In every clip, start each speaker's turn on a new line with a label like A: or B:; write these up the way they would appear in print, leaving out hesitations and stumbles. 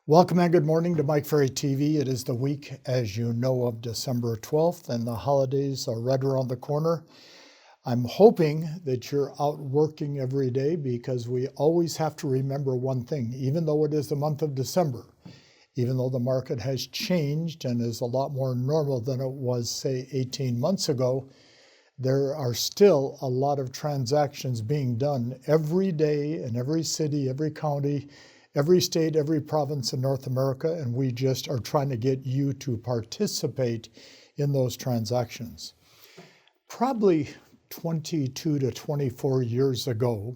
A: Welcome and good morning to Mike Ferry TV. It is the week, as you know, of December 12th, and the holidays are right around the corner. I'm hoping that you're out working every day because we always have to remember one thing, even though it is the month of December, even though the market has changed and is a lot more normal than it was, say, 18 months ago, there are still a lot of transactions being done every day in every city, every county, every state, every province in North America, and we just are trying to get you to participate in those transactions. Probably 22 to 24 years ago,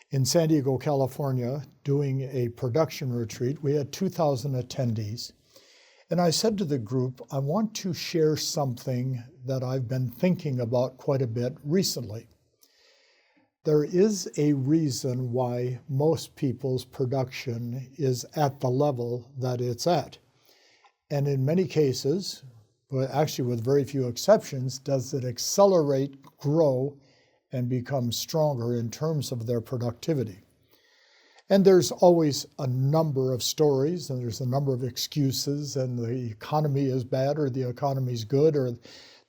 A: in San Diego, California, doing a production retreat, we had 2,000 attendees. And I said to the group, I want to share something that I've been thinking about quite a bit recently. There is a reason why most people's production is at the level that it's at. And in many cases, but actually with very few exceptions, does it accelerate, grow, and become stronger in terms of their productivity. And there's always a number of stories, and there's a number of excuses, and the economy is bad, or the economy's good, or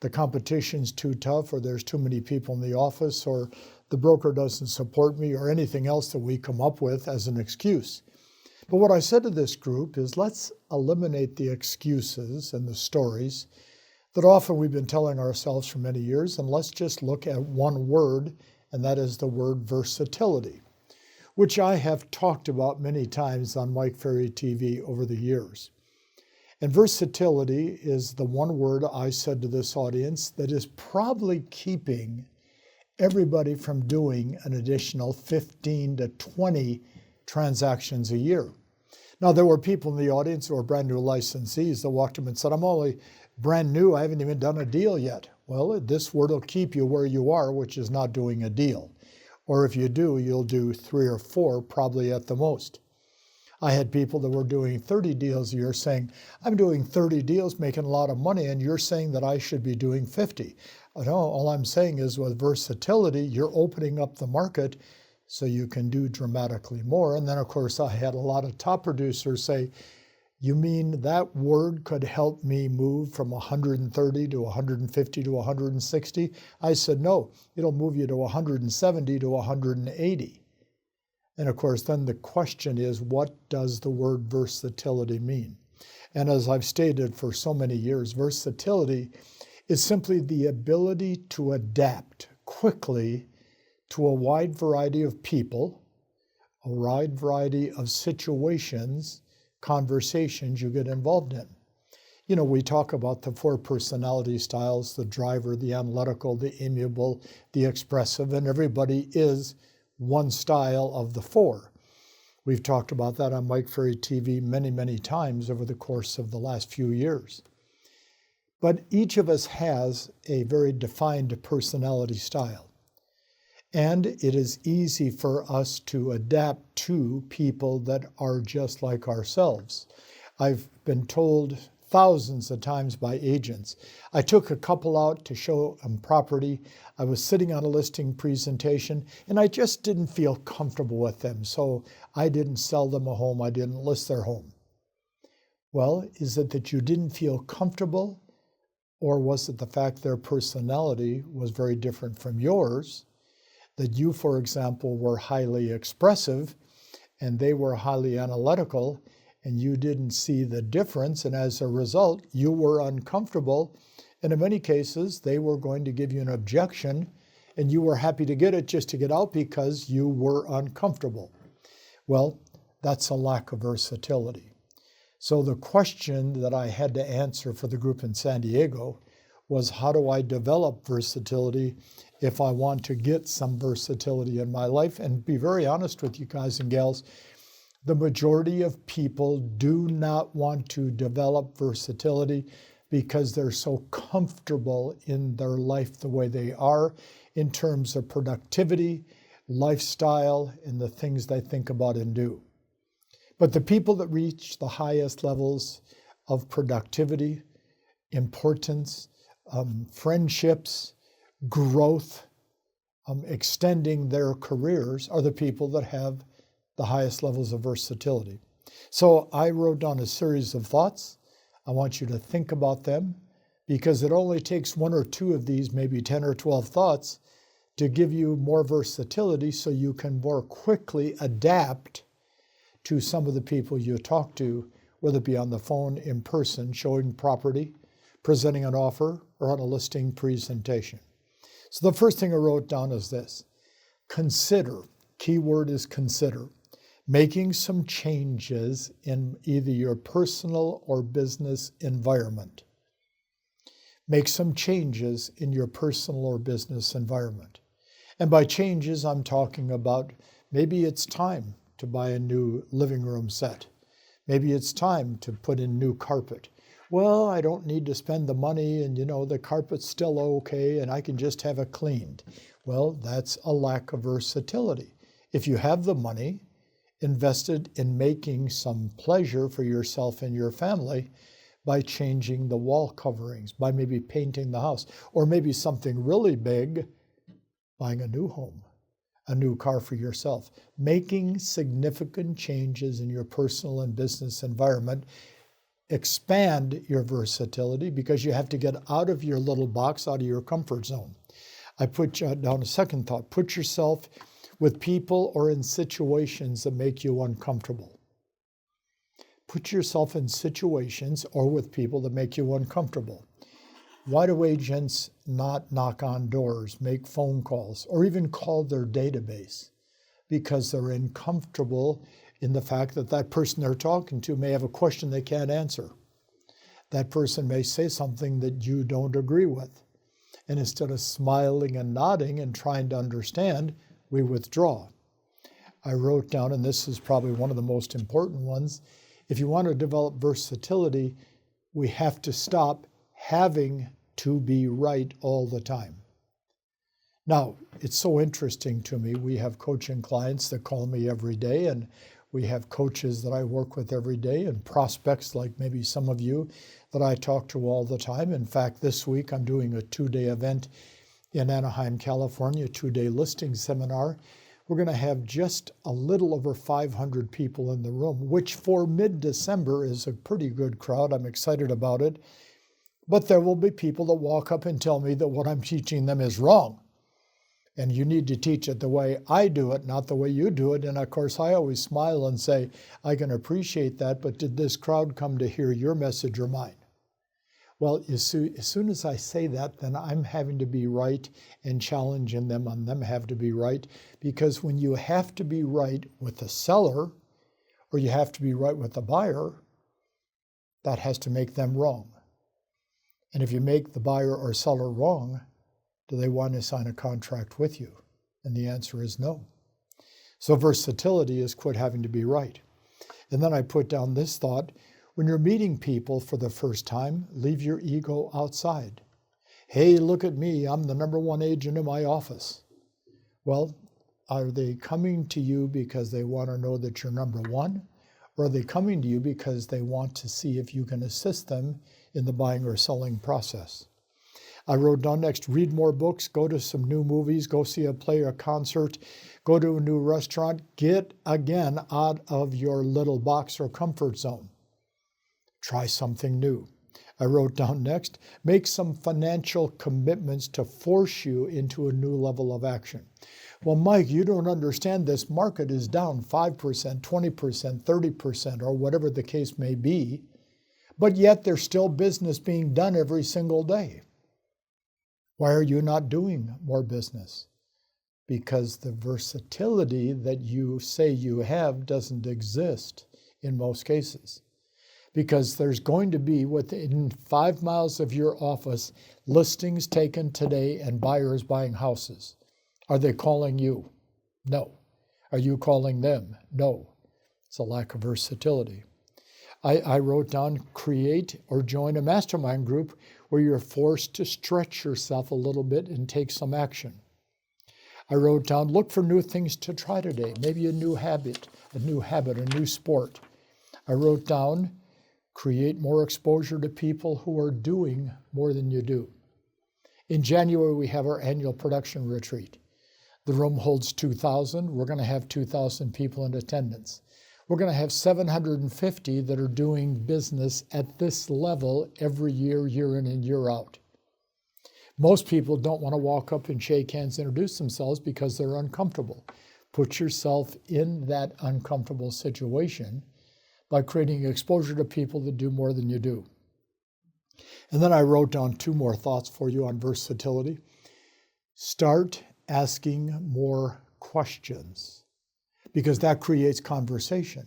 A: the competition's too tough, or there's too many people in the office, or the broker doesn't support me, or anything else that we come up with as an excuse. But what I said to this group is, let's eliminate the excuses and the stories that often we've been telling ourselves for many years, and let's just look at one word, and that is the word versatility, which I have talked about many times on Mike Ferry TV over the years. And versatility is the one word I said to this audience that is probably keeping everybody from doing an additional 15 to 20 transactions a year. Now, there were people in the audience who were brand new licensees that walked up and said, I'm only brand new, I haven't even done a deal yet. Well, this word will keep you where you are, which is not doing a deal. Or if you do, you'll do 3 or 4, probably at the most. I had people that were doing 30 deals a year saying, I'm doing 30 deals, making a lot of money, and you're saying that I should be doing 50. No, all I'm saying is with versatility, you're opening up the market so you can do dramatically more. And then, of course, I had a lot of top producers say, you mean that word could help me move from 130 to 150 to 160? I said, no, it'll move you to 170 to 180. And of course, then the question is, what does the word versatility mean? And as I've stated for so many years, versatility is simply the ability to adapt quickly to a wide variety of people, a wide variety of situations, conversations you get involved in. You know, we talk about the 4 personality styles, the driver, the analytical, the amiable, the expressive, and everybody is one style of the 4. We've talked about that on Mike Ferry TV many, many times over the course of the last few years. But each of us has a very defined personality style. And it is easy for us to adapt to people that are just like ourselves. I've been told thousands of times by agents. I took a couple out to show them property. I was sitting on a listing presentation, and I just didn't feel comfortable with them, so I didn't sell them a home. I didn't list their home. Well, is it that you didn't feel comfortable, or was it the fact their personality was very different from yours, that you, for example, were highly expressive, and they were highly analytical, and you didn't see the difference, and as a result, you were uncomfortable, and in many cases, they were going to give you an objection, and you were happy to get it just to get out because you were uncomfortable. Well, that's a lack of versatility. So the question that I had to answer for the group in San Diego was, how do I develop versatility if I want to get some versatility in my life? And be very honest with you guys and gals, the majority of people do not want to develop versatility because they're so comfortable in their life the way they are in terms of productivity, lifestyle, and the things they think about and do. But the people that reach the highest levels of productivity, importance, friendships, growth, extending their careers are the people that have the highest levels of versatility. So I wrote down a series of thoughts. I want you to think about them because it only takes one or two of these, maybe 10 or 12 thoughts, to give you more versatility so you can more quickly adapt to some of the people you talk to, whether it be on the phone, in person, showing property, presenting an offer, or on a listing presentation. So the first thing I wrote down is this: consider, keyword is consider, making some changes in either your personal or business environment. Make some changes in your personal or business environment. And by changes, I'm talking about maybe it's time to buy a new living room set. Maybe it's time to put in new carpet. Well, I don't need to spend the money and, the carpet's still okay and I can just have it cleaned. Well, that's a lack of versatility. If you have the money invested in making some pleasure for yourself and your family by changing the wall coverings, by maybe painting the house, or maybe something really big, buying a new home, a new car for yourself, making significant changes in your personal and business environment, expand your versatility because you have to get out of your little box, out of your comfort zone. I put down a second thought: put yourself with people or in situations that make you uncomfortable. Put yourself in situations or with people that make you uncomfortable. Why do agents not knock on doors, make phone calls, or even call their database? Because they're uncomfortable in the fact that that person they're talking to may have a question they can't answer. That person may say something that you don't agree with. And instead of smiling and nodding and trying to understand, we withdraw. I wrote down, and this is probably one of the most important ones, if you want to develop versatility, we have to stop having to be right all the time. Now, it's so interesting to me. We have coaching clients that call me every day, and we have coaches that I work with every day, and prospects like maybe some of you that I talk to all the time. In fact, this week I'm doing a 2-day event in Anaheim, California, a 2-day listing seminar. We're going to have just a little over 500 people in the room, which for mid-December is a pretty good crowd. I'm excited about it. But there will be people that walk up and tell me that what I'm teaching them is wrong. And you need to teach it the way I do it, not the way you do it. And of course, I always smile and say, I can appreciate that, but did this crowd come to hear your message or mine? Well, as soon as I say that, then I'm having to be right and challenging them on them have to be right. Because when you have to be right with the seller or you have to be right with the buyer, that has to make them wrong. And if you make the buyer or seller wrong, do they want to sign a contract with you? And the answer is no. So versatility is quit having to be right. And then I put down this thought: when you're meeting people for the first time, leave your ego outside. Hey, look at me, I'm the number one agent in my office. Well, are they coming to you because they want to know that you're number one? Or are they coming to you because they want to see if you can assist them in the buying or selling process? I wrote down next: read more books, go to some new movies, go see a play or concert, go to a new restaurant. Get, again, out of your little box or comfort zone. Try something new. I wrote down next: make some financial commitments to force you into a new level of action. Well, Mike, you don't understand. This market is down 5%, 20%, 30%, or whatever the case may be, but yet there's still business being done every single day. Why are you not doing more business? Because the versatility that you say you have doesn't exist in most cases. Because there's going to be, within 5 miles of your office, listings taken today and buyers buying houses. Are they calling you? No. Are you calling them? No. It's a lack of versatility. I wrote down: create or join a mastermind group where you're forced to stretch yourself a little bit and take some action. I wrote down: look for new things to try today, maybe a new habit, a new sport. I wrote down: create more exposure to people who are doing more than you do. In January, we have our annual production retreat. The room holds 2,000. We're going to have 2,000 people in attendance. We're going to have 750 that are doing business at this level every year, year in and year out. Most people don't want to walk up and shake hands, introduce themselves because they're uncomfortable. Put yourself in that uncomfortable situation by creating exposure to people that do more than you do. And then I wrote down 2 more thoughts for you on versatility. Start asking more questions, because that creates conversation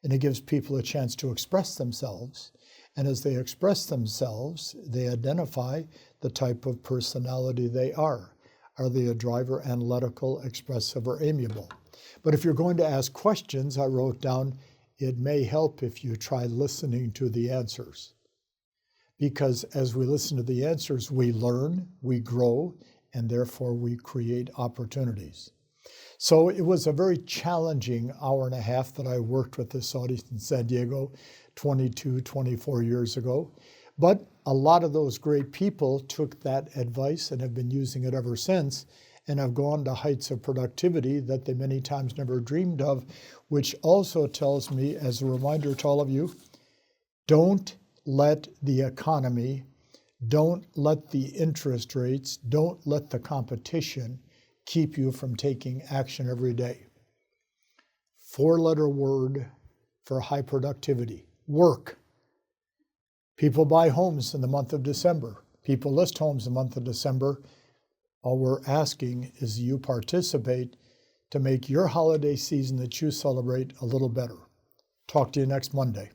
A: and it gives people a chance to express themselves. And as they express themselves, they identify the type of personality they are. Are they a driver, analytical, expressive, or amiable? But if you're going to ask questions, I wrote down, it may help if you try listening to the answers. Because as we listen to the answers, we learn, we grow, and therefore we create opportunities. So it was a very challenging hour and a half that I worked with this audience in San Diego 22, 24 years ago. But a lot of those great people took that advice and have been using it ever since, and have gone to heights of productivity that they many times never dreamed of, which also tells me, as a reminder to all of you, don't let the economy, don't let the interest rates, don't let the competition keep you from taking action every day. 4-letter word for high productivity: work. People buy homes in the month of December. People list homes in the month of December. All we're asking is you participate to make your holiday season that you celebrate a little better. Talk to you next Monday.